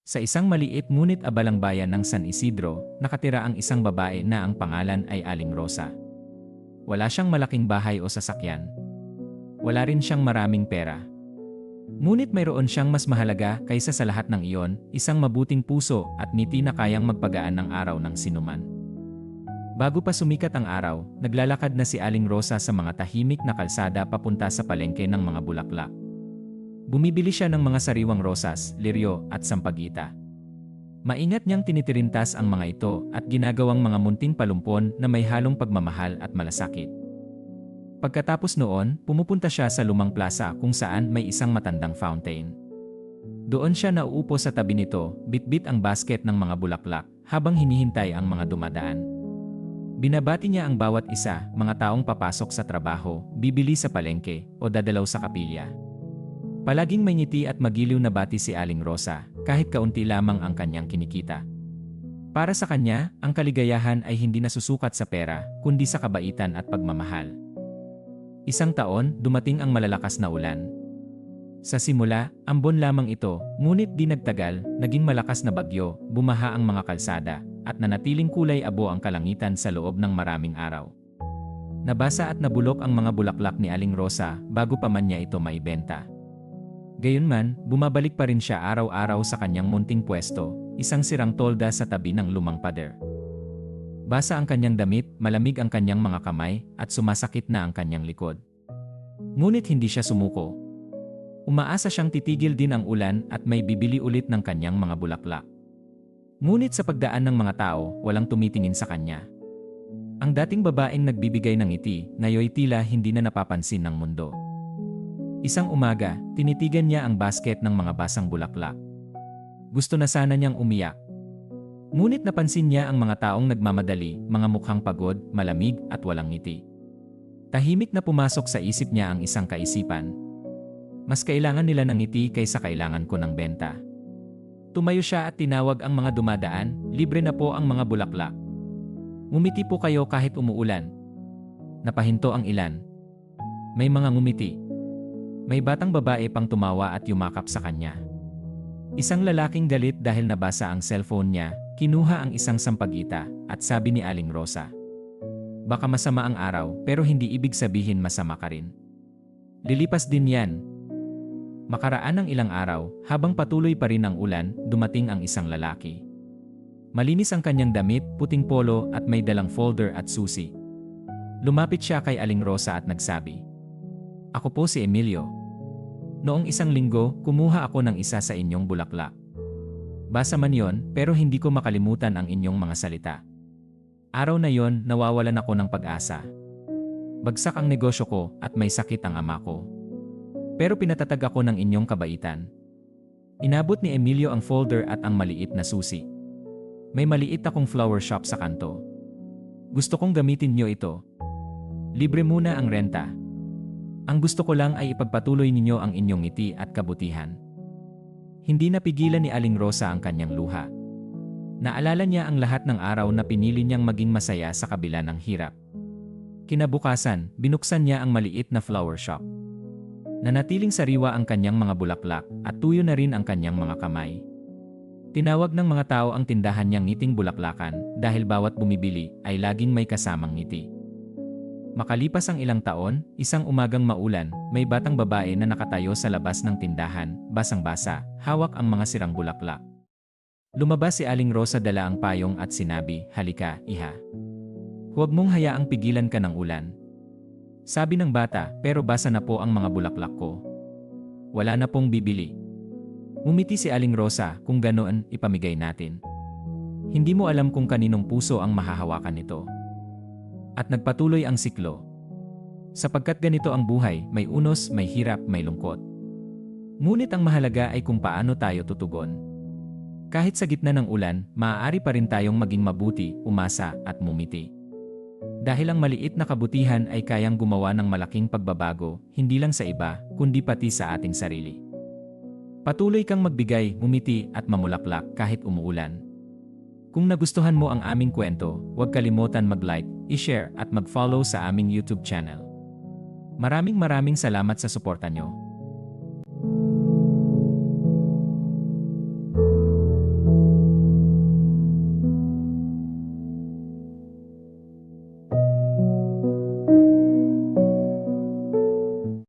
Sa isang maliit ngunit abalang bayan ng San Isidro, nakatira ang isang babae na ang pangalan ay Aling Rosa. Wala siyang malaking bahay o sasakyan. Wala rin siyang maraming pera. Ngunit mayroon siyang mas mahalaga kaysa sa lahat ng iyon, isang mabuting puso at ngiti na kayang magpagaan ng araw ng sinuman. Bago pa sumikat ang araw, naglalakad na si Aling Rosa sa mga tahimik na kalsada papunta sa palengke ng mga bulaklak. Bumibili siya ng mga sariwang rosas, liryo at sampagita. Maingat niyang tinitirintas ang mga ito at ginagawang mga munting palumpon na may halong pagmamahal at malasakit. Pagkatapos noon, pumupunta siya sa lumang plaza kung saan may isang matandang fountain. Doon siya nauupo sa tabi nito, bitbit ang basket ng mga bulaklak habang hinihintay ang mga dumadaan. Binabati niya ang bawat isa, mga taong papasok sa trabaho, bibili sa palengke o dadalaw sa kapilya. Palaging may ngiti at magiliw na bati si Aling Rosa, kahit kaunti lamang ang kanyang kinikita. Para sa kanya, ang kaligayahan ay hindi nasusukat sa pera, kundi sa kabaitan at pagmamahal. Isang taon, dumating ang malalakas na ulan. Sa simula, ambon lamang ito, ngunit di nagtagal, naging malakas na bagyo, bumaha ang mga kalsada, at nanatiling kulay abo ang kalangitan sa loob ng maraming araw. Nabasa at nabulok ang mga bulaklak ni Aling Rosa bago pa man niya ito maibenta. Gayunman, bumabalik pa rin siya araw-araw sa kanyang munting pwesto, isang sirang tolda sa tabi ng lumang pader. Basa ang kanyang damit, malamig ang kanyang mga kamay, at sumasakit na ang kanyang likod. Ngunit hindi siya sumuko. Umaasa siyang titigil din ang ulan at may bibili ulit ng kanyang mga bulaklak. Ngunit sa pagdaan ng mga tao, walang tumitingin sa kanya. Ang dating babaeng nagbibigay ng ngiti, ngayoy tila hindi na napapansin ng mundo. Isang umaga, tinitigan niya ang basket ng mga basang bulaklak. Gusto na sana niyang umiyak. Ngunit napansin niya ang mga taong nagmamadali, mga mukhang pagod, malamig at walang ngiti. Tahimik na pumasok sa isip niya ang isang kaisipan. Mas kailangan nila ng ngiti kaysa kailangan ko ng benta. Tumayo siya at tinawag ang mga dumadaan, libre na po ang mga bulaklak. Ngumiti po kayo kahit umuulan. Napahinto ang ilan. May mga ngumiti. May batang babae pang tumawa at yumakap sa kanya. Isang lalaking galit dahil nabasa ang cellphone niya, kinuha ang isang sampagita, at sabi ni Aling Rosa, "Baka masama ang araw, pero hindi ibig sabihin masama ka rin. Lilipas din yan." Makaraan ng ilang araw, habang patuloy pa rin ang ulan, dumating ang isang lalaki. Malinis ang kanyang damit, puting polo at may dalang folder at susi. Lumapit siya kay Aling Rosa at nagsabi, "Ako po si Emilio. Noong isang linggo, kumuha ako ng isa sa inyong bulaklak. Basa man yon, pero hindi ko makalimutan ang inyong mga salita. Araw na yon, nawawalan ako ng pag-asa. Bagsak ang negosyo ko at may sakit ang ama ko. Pero pinatatag ako ng inyong kabaitan." Inabot ni Emilio ang folder at ang maliit na susi. "May maliit akong flower shop sa kanto. Gusto kong gamitin niyo ito. Libre muna ang renta. Ang gusto ko lang ay ipagpatuloy ninyo ang inyong ngiti at kabutihan." Hindi napigilan ni Aling Rosa ang kanyang luha. Naalala niya ang lahat ng araw na pinili niyang maging masaya sa kabila ng hirap. Kinabukasan, binuksan niya ang maliit na flower shop. Nanatiling sariwa ang kanyang mga bulaklak at tuyo na rin ang kanyang mga kamay. Tinawag ng mga tao ang tindahan niyang ngiting bulaklakan dahil bawat bumibili ay laging may kasamang ngiti. Makalipas ang ilang taon, isang umagang maulan, may batang babae na nakatayo sa labas ng tindahan, basang-basa, hawak ang mga sirang bulaklak. Lumabas si Aling Rosa, dala ang payong at sinabi, "Halika, iha. Huwag mong hayaang pigilan ka ng ulan." Sabi ng bata, "Pero basa na po ang mga bulaklak ko. Wala na pong bibili." Ngumiti si Aling Rosa, "Kung ganoon, ipamigay natin. Hindi mo alam kung kaninong puso ang mahahawakan nito." At nagpatuloy ang siklo. Sapagkat ganito ang buhay, may unos, may hirap, may lungkot. Ngunit ang mahalaga ay kung paano tayo tutugon. Kahit sa gitna ng ulan, maaari pa rin tayong maging mabuti, umasa, at mumiti. Dahil ang maliit na kabutihan ay kayang gumawa ng malaking pagbabago, hindi lang sa iba, kundi pati sa ating sarili. Patuloy kang magbigay, umiti, at mamulaklak kahit umuulan. Kung nagustuhan mo ang aming kwento, huwag kalimutan mag-like, i-share at mag-follow sa aming YouTube channel. Maraming salamat sa suporta nyo.